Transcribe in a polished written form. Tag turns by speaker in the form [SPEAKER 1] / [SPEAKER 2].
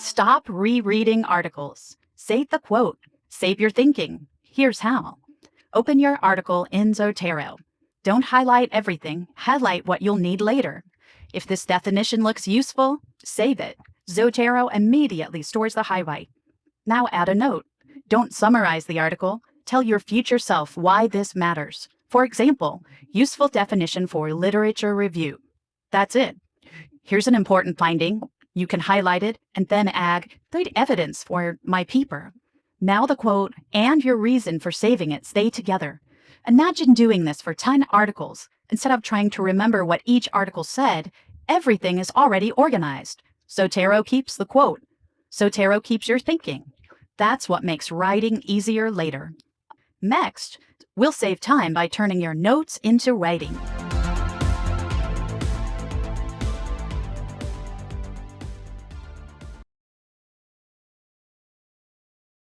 [SPEAKER 1] Stop rereading articles. Save the quote. Save your thinking. Here's how. Open your article in Zotero. Don't highlight everything. Highlight what you'll need later. If this definition looks useful, save it. Zotero immediately stores the highlight. Now add a note. Don't summarize the article. Tell your future self why this matters. For example, useful definition for literature review. That's it. Here's an important finding. You can highlight it and then add good evidence for my paper. Now the quote and your reason for saving it stay together. Imagine doing this for 10 articles. Instead of trying to remember what each article said, everything is already organized. Zotero keeps the quote. Zotero keeps your thinking. That's what makes writing easier later. Next, we'll save time by turning your notes into writing.